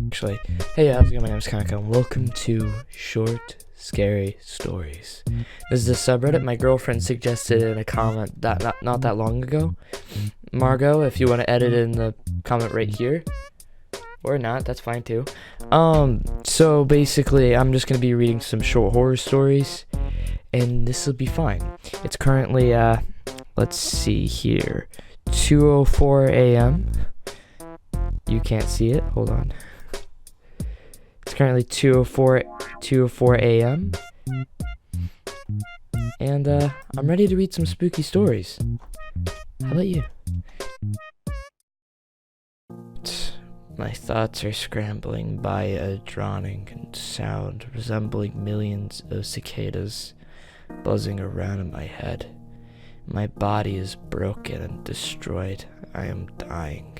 Actually, hey, how's it going? My name is Concoan. Welcome to Short Scary Stories. This is a subreddit my girlfriend suggested in a comment not that long ago. Margot, if you want to edit in the comment right here, or not, that's fine too. So basically, I'm just gonna be reading some short horror stories, and this will be fine. It's currently let's see here, 2:04 a.m. You can't see it. Hold on. It's currently 2:04 a.m. And I'm ready to read some spooky stories. How about you? My thoughts are scrambling by a droning sound resembling millions of cicadas buzzing around in my head. My body is broken and destroyed. I am dying.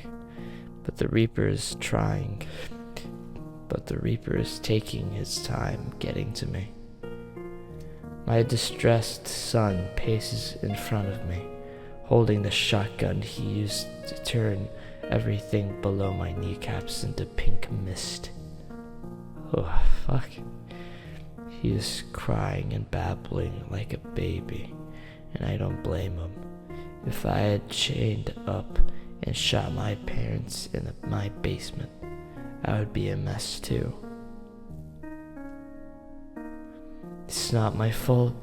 But the Reaper is taking his time getting to me. My distressed son paces in front of me, holding the shotgun he used to turn everything below my kneecaps into pink mist. Oh, fuck. He is crying and babbling like a baby, and I don't blame him. If I had chained up and shot my parents in my basement, I would be a mess too. It's not my fault.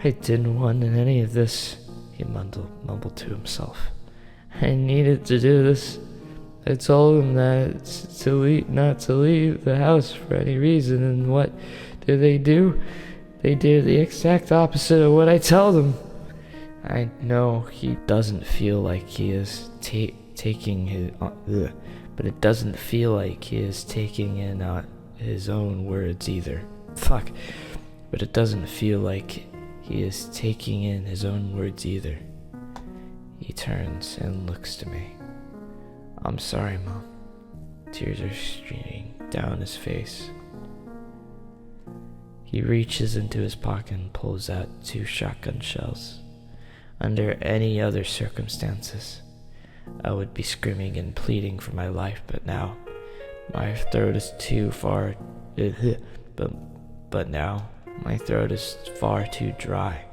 I didn't want any of this, he mumbled to himself. I needed to do this. I told him that not to leave the house for any reason, and what do? They do the exact opposite of what I tell them. I know he doesn't feel like he is taking his, but it doesn't feel like he is taking in his own words either. Fuck. But it doesn't feel like he is taking in his own words either. He turns and looks to me. I'm sorry, Mom. Tears are streaming down his face. He reaches into his pocket and pulls out 2 shotgun shells. Under any other circumstances, I would be screaming and pleading for my life, but now my throat is my throat is far too dry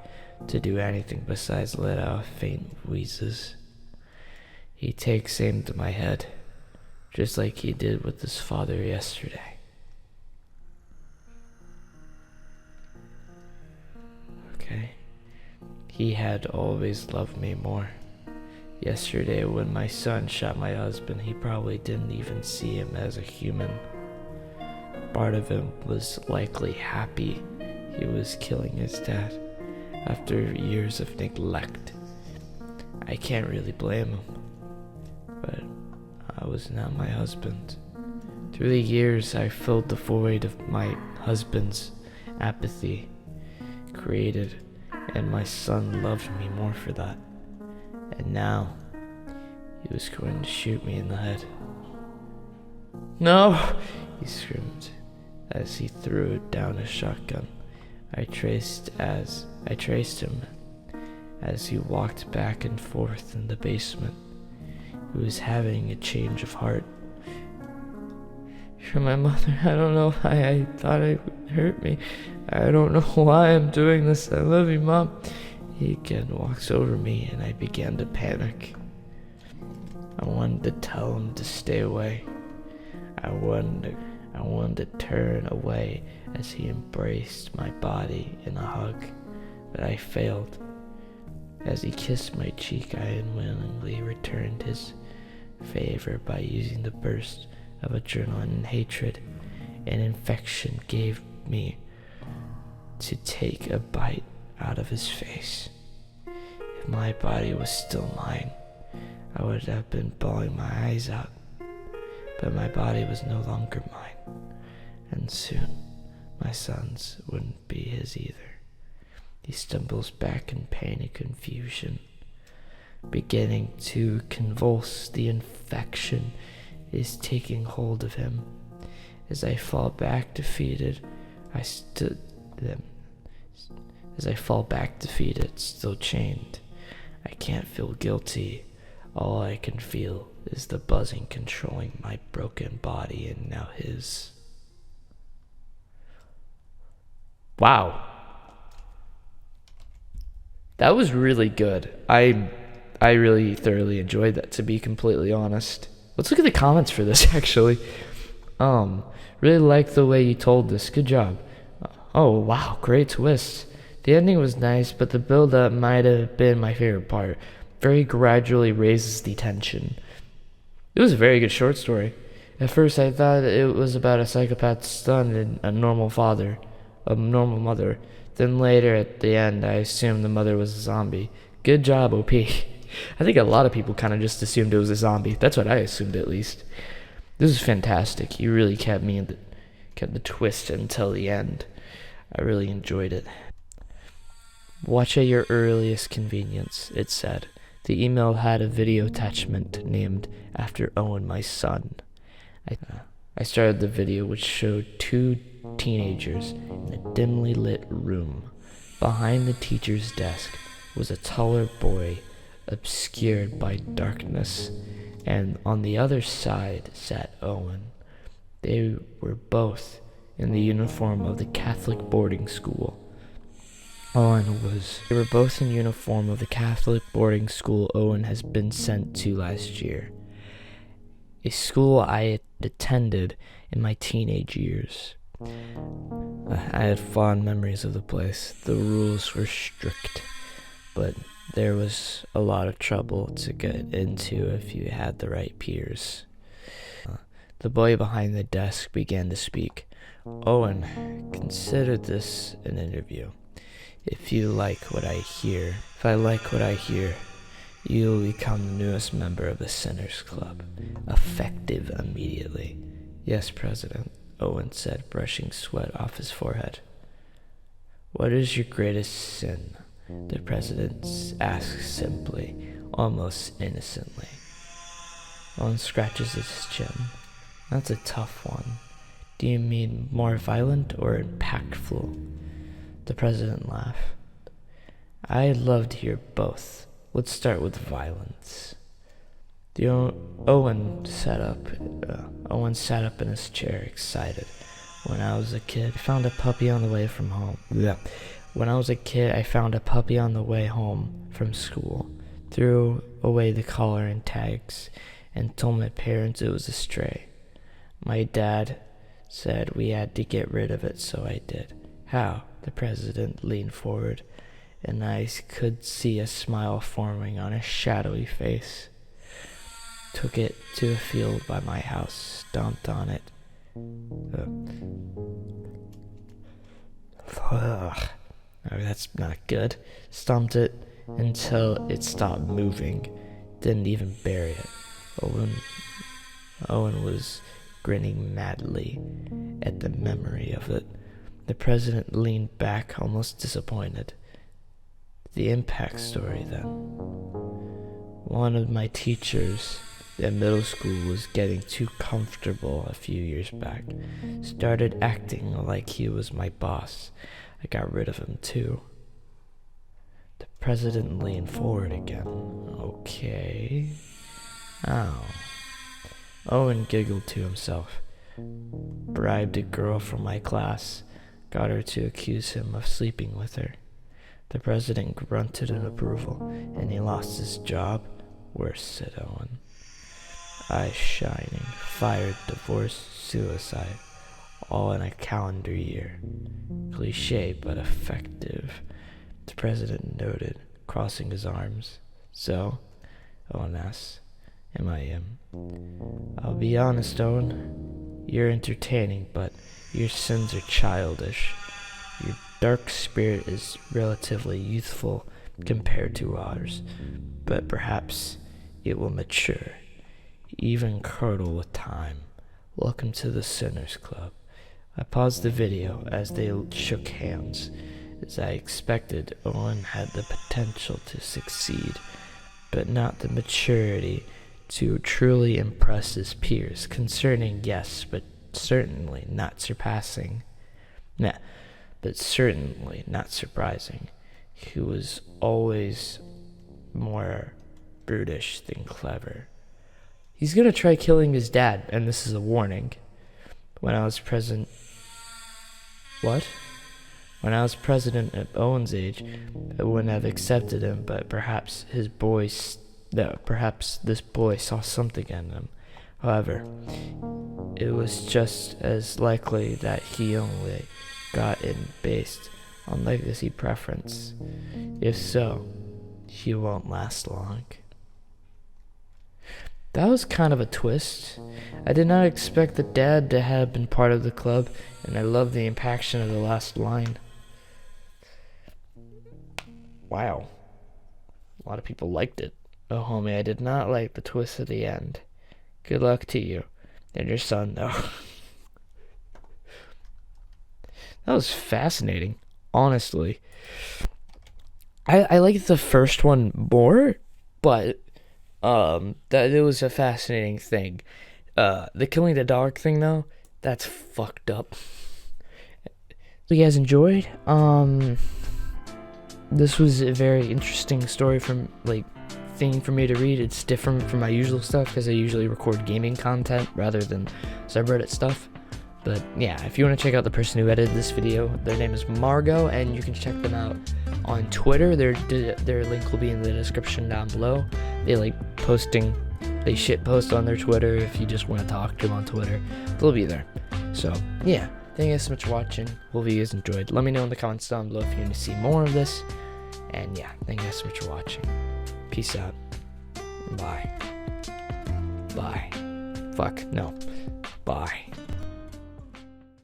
to do anything besides let out faint wheezes. He takes aim to my head, just like he did with his father yesterday. Okay. He had always loved me more. Yesterday, when my son shot my husband, he probably didn't even see him as a human. Part of him was likely happy he was killing his dad after years of neglect. I can't really blame him, but I was not my husband. Through the years, I filled the void of my husband's apathy created, and my son loved me more for that. And now, he was going to shoot me in the head. No! He screamed as he threw down his shotgun. I traced him as he walked back and forth in the basement. He was having a change of heart. You're my mother. I don't know why I thought it would hurt me. I don't know why I'm doing this. I love you, Mom. He again walks over me, and I began to panic. I wanted to tell him to stay away. I wanted to turn away as he embraced my body in a hug, but I failed. As he kissed my cheek, I unwillingly returned his favor by using the burst of adrenaline and hatred and infection gave me to take a bite out of his face. If my body was still mine, I would have been bawling my eyes out, but my body was no longer mine, and soon my son's wouldn't be his either. He stumbles back in pain and confusion, beginning to convulse. The infection is taking hold of him. As I fall back defeated, still chained. I can't feel guilty. All I can feel is the buzzing controlling my broken body and now his. Wow. That was really good. I really thoroughly enjoyed that, to be completely honest. Let's look at the comments for this, actually. Really like the way you told this. Good job. Oh, wow, great twist. The ending was nice, but the build-up might have been my favorite part. Very gradually raises the tension. It was a very good short story. At first, I thought it was about a psychopath's son and a normal mother. Then later, at the end, I assumed the mother was a zombie. Good job, OP. I think a lot of people kind of just assumed it was a zombie. That's what I assumed, at least. This is fantastic. You really kept the twist until the end. I really enjoyed it. Watch at your earliest convenience, it said. The email had a video attachment named after Owen, my son. I started the video, which showed two teenagers in a dimly lit room. Behind the teacher's desk was a taller boy, obscured by darkness, and on the other side sat Owen. They were both in the uniform of the Catholic boarding school. They were both in uniform of the Catholic boarding school Owen has been sent to last year. A school I had attended in my teenage years. I had fond memories of the place. The rules were strict, but there was a lot of trouble to get into if you had the right peers. The boy behind the desk began to speak. Owen, consider this an interview. If I like what I hear, you'll become the newest member of the Sinners Club, effective immediately. Yes, President, Owen said, brushing sweat off his forehead. What is your greatest sin? The president asked simply, almost innocently. Owen scratches his chin. That's a tough one. Do you mean more violent or impactful? The president laughed. I'd love to hear both. Let's start with violence. Owen sat up in his chair, excited. When I was a kid, I found a puppy on the way home. When I was a kid, I found a puppy on the way home from school, threw away the collar and tags, and told my parents it was a stray. My dad said we had to get rid of it, so I did. How? The president leaned forward, and I could see a smile forming on his shadowy face. Took it to a field by my house, stomped on it. That's not good. Stomped it until it stopped moving. Didn't even bury it. Owen was grinning madly at the memory of it. The president leaned back, almost disappointed. The impact story, then. One of my teachers at middle school was getting too comfortable a few years back. Started acting like he was my boss. I got rid of him, too. The president leaned forward again. Okay. Oh. Owen giggled to himself. Bribed a girl from my class. Got her to accuse him of sleeping with her. The president grunted in approval, and he lost his job. Worse, said Owen. Eyes shining. Fired, divorce, suicide. All in a calendar year. Cliché, but effective. The president noted, crossing his arms. So, Owen asked, am I him? I'll be honest, Owen. You're entertaining, but your sins are childish. Your dark spirit is relatively youthful compared to ours, but perhaps it will mature, even curdle with time. Welcome to the Sinners Club. I paused the video as they shook hands. As I expected, Owen had the potential to succeed, but not the maturity to truly impress his peers. Concerning, yes, but certainly not surprising. But certainly not surprising. He was always more brutish than clever. He's gonna try killing his dad, and this is a warning. When I was president... What? When I was president at Owen's age, I wouldn't have accepted him, but perhaps this boy saw something in him. However, it was just as likely that he only got in based on legacy preference. If so, he won't last long. That was kind of a twist. I did not expect the dad to have been part of the club, and I love the impaction of the last line. Wow. A lot of people liked it. Oh, homie, I did not like the twist at the end. Good luck to you. And your son, though. That was fascinating, honestly. I liked the first one more, but that it was a fascinating thing. The killing the dog thing, though, that's fucked up. So you guys enjoyed? This was a very interesting story thing for me to read. It's different from my usual stuff because I usually record gaming content rather than subreddit stuff. But yeah, if you want to check out the person who edited this video, their name is Margot, and you can check them out on Twitter. Their link will be in the description down below. They shit post on their Twitter. If you just want to talk to them on Twitter, they'll be there. So yeah, thank you guys so much for watching. Hope you guys enjoyed. Let me know in the comments down below if you want to see more of this. And yeah, thank you guys so much for watching. Peace out. Bye. Bye. Fuck, no. Bye.